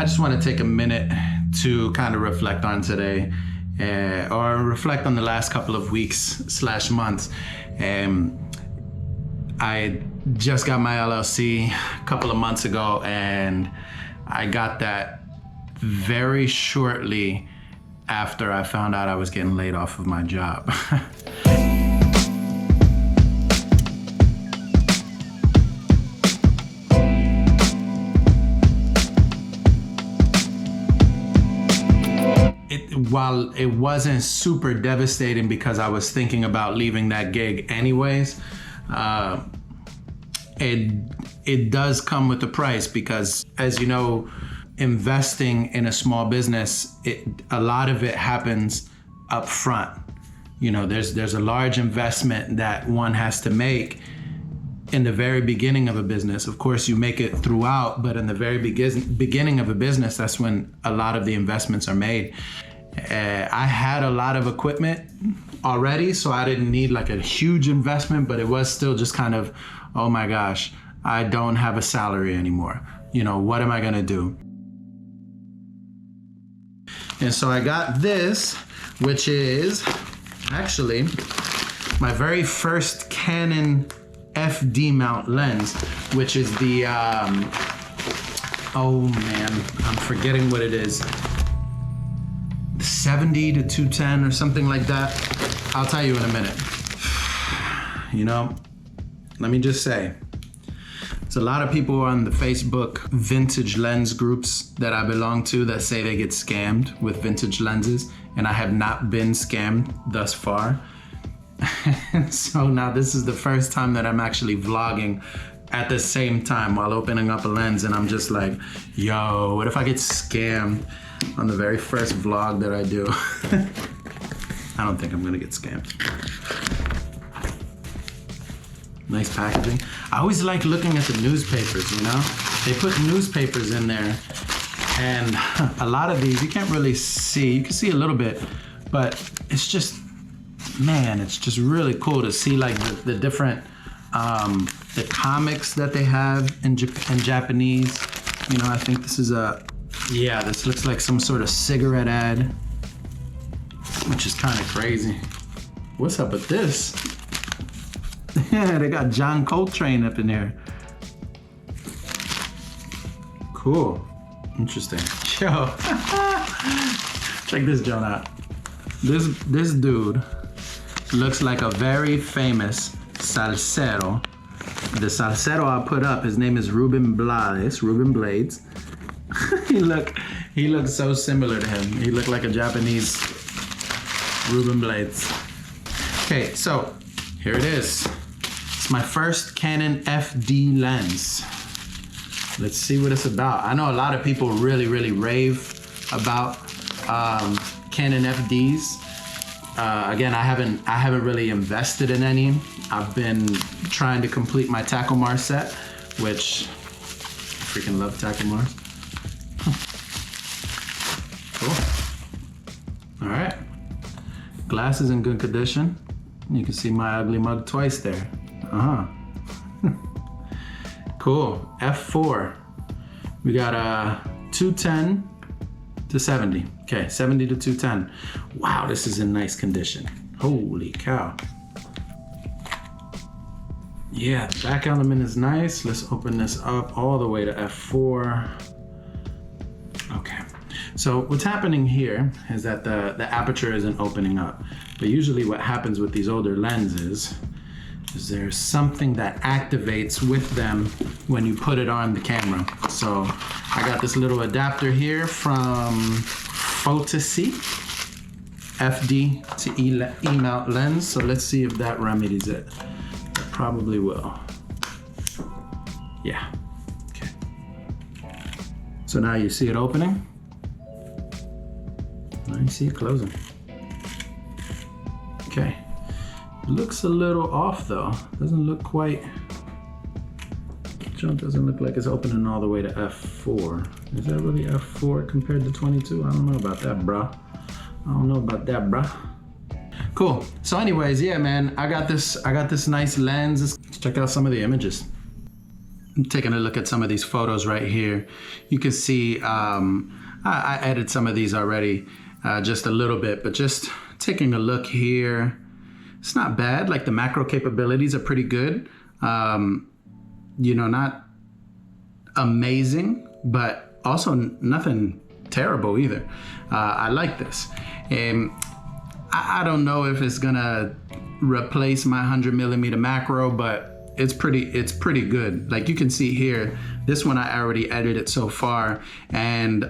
I just want to take a minute to kind of reflect on today, or reflect on the last couple of weeks/months. I just got my LLC a couple of months ago, and I got that very shortly after I found out I was getting laid off of my job. While it wasn't super devastating because I was thinking about leaving that gig anyways, it does come with a price, because as you know, investing in a small business, a lot of it happens up front. You know, there's a large investment that one has to make in the very beginning of a business. Of course, you make it throughout, but in the very beginning of a business, that's when a lot of the investments are made. I had a lot of equipment already, so I didn't need like a huge investment, but it was still just kind of, oh my gosh, I don't have a salary anymore. You know, what am I gonna do? And so I got this, which is actually my very first Canon FD mount lens, which is the, oh man, I'm forgetting what it is. 70 to 210 or something like that. I'll tell you in a minute. You know, let me just say, there's a lot of people on the Facebook vintage lens groups that I belong to that say they get scammed with vintage lenses, and I have not been scammed thus far. And so now this is the first time that I'm actually vlogging at the same time while opening up a lens, and I'm just like, yo, what if I get scammed on the very first vlog that I do? I don't think I'm gonna get scammed. Nice packaging. I always like looking at the newspapers, you know? They put newspapers in there, and a lot of these you can't really see. You can see a little bit, but it's just, man, it's just really cool to see like the different, the comics that they have in Japanese. You know, I think this is yeah, this looks like some sort of cigarette ad, which is kind of crazy. What's up with this? Yeah, they got John Coltrane up in there. Cool. Interesting. Yo. Check this joint out. This dude looks like a very famous salsero. The salsero I put up, his name is Ruben Blades. He looks so similar to him. He looked like a Japanese Ruben Blades. Okay, so here it is. It's my first Canon FD lens. Let's see what it's about. I know a lot of people really rave about Canon FDs. Again, I haven't really invested in any. I've been trying to complete my Takomar set, which I freaking love Takomars. Cool. All right. Glass is in good condition. You can see my ugly mug twice there. Cool. F4. We got a 210 to 70. Okay, 70 to 210. Wow, this is in nice condition. Holy cow. Yeah, the back element is nice. Let's open this up all the way to F4. Okay. So what's happening here is that the aperture isn't opening up. But usually what happens with these older lenses is there's something that activates with them when you put it on the camera. So I got this little adapter here from Photoseek FD to E-mount lens. So let's see if that remedies it. It probably will. Yeah. Okay. So now you see it opening. Now you see it closing. Okay. Looks a little off though. Doesn't look quite. Jump doesn't look like it's opening all the way to F4. Is that really F4 compared to 22? I don't know about that, bro. Cool. So anyways, yeah, man, I got this nice lens. Let's check out some of the images. I'm taking a look at some of these photos right here. You can see I edited some of these already, just a little bit, but just taking a look here, it's not bad. Like the macro capabilities are pretty good. You know, not amazing, but also nothing terrible either. I like this. I don't know if it's gonna replace my 100mm macro, but it's pretty good. Like you can see here, this one I already edited so far, and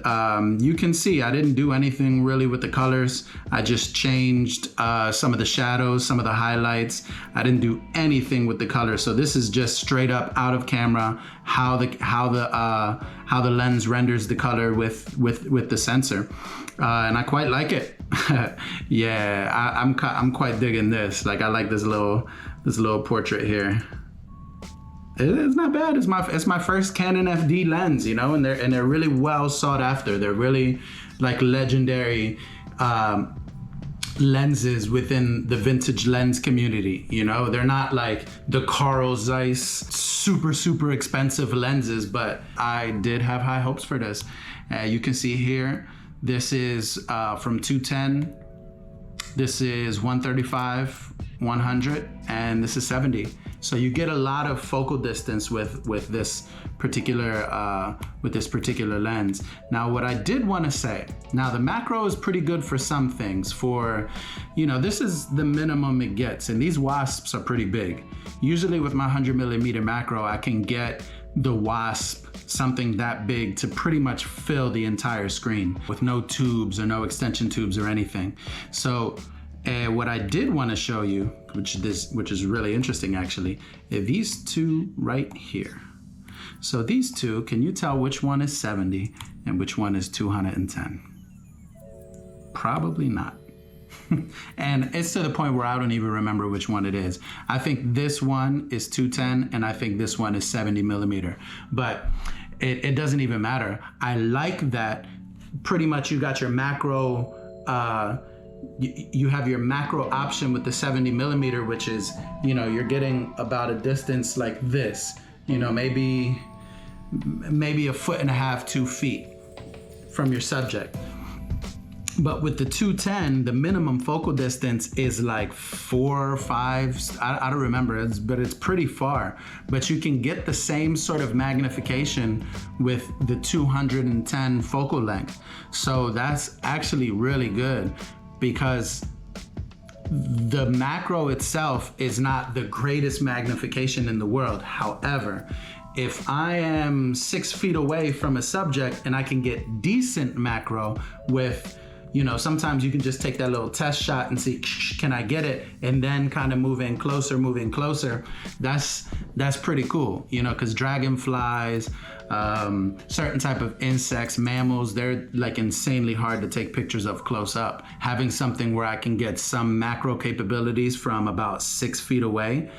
you can see I didn't do anything really with the colors. I just changed some of the shadows, some of the highlights. I didn't do anything with the colors. So this is just straight up out of camera how the lens renders the color with the sensor, and I quite like it. Yeah, I'm quite digging this. Like I like this little portrait here. It's not bad. It's my first Canon FD lens, you know, and they're really well sought after. They're really like legendary lenses within the vintage lens community. You know, they're not like the Carl Zeiss super expensive lenses, but I did have high hopes for this. You can see here, this is from 210. This is 135, 100, and this is 70. So you get a lot of focal distance with this particular lens. Now, what I did want to say, now the macro is pretty good for some things. For, you know, this is the minimum it gets, and these wasps are pretty big. Usually with my 100mm macro, I can get the wasp something that big to pretty much fill the entire screen with no tubes or no extension tubes or anything. So what I did want to show you, which is really interesting actually, is these two right here. So these two, can you tell which one is 70 and which one is 210? Probably not. And it's to the point where I don't even remember which one it is. I think this one is 210 and I think this one is 70mm, but it doesn't even matter. I like that pretty much you got your macro, you have your macro option with the 70mm, which is, you know, you're getting about a distance like this, you know, maybe 1.5 feet, 2 feet from your subject. But with the 210, the minimum focal distance is like 4 or 5, I don't remember, but it's pretty far. But you can get the same sort of magnification with the 210 focal length. So that's actually really good, because the macro itself is not the greatest magnification in the world. However, if I am 6 feet away from a subject and I can get decent macro with, you know, sometimes you can just take that little test shot and see, can I get it? And then kind of move in closer. That's pretty cool, you know, because dragonflies, certain type of insects, mammals, they're like insanely hard to take pictures of close up. Having something where I can get some macro capabilities from about 6 feet away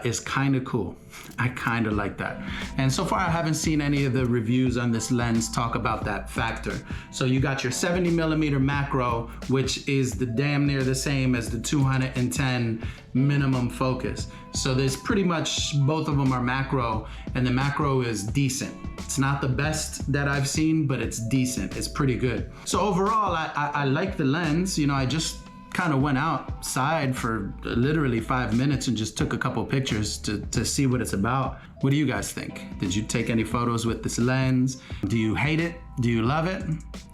is kind of cool. I kind of like that. And so far I haven't seen any of the reviews on this lens talk about that factor. So you got your 70mm macro, which is the damn near the same as the 210 minimum focus. So there's pretty much, both of them are macro, and the macro is decent. It's not the best that I've seen, but it's decent. It's pretty good. So overall, I like the lens. You know, I just kind of went outside for literally 5 minutes and just took a couple pictures to see what it's about. What do you guys think? Did you take any photos with this lens? Do you hate it? Do you love it?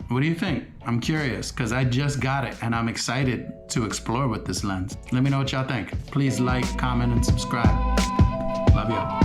What do you think? I'm curious, because I just got it and I'm excited to explore with this lens. Let me know what y'all think. Please like, comment, and subscribe. Love you.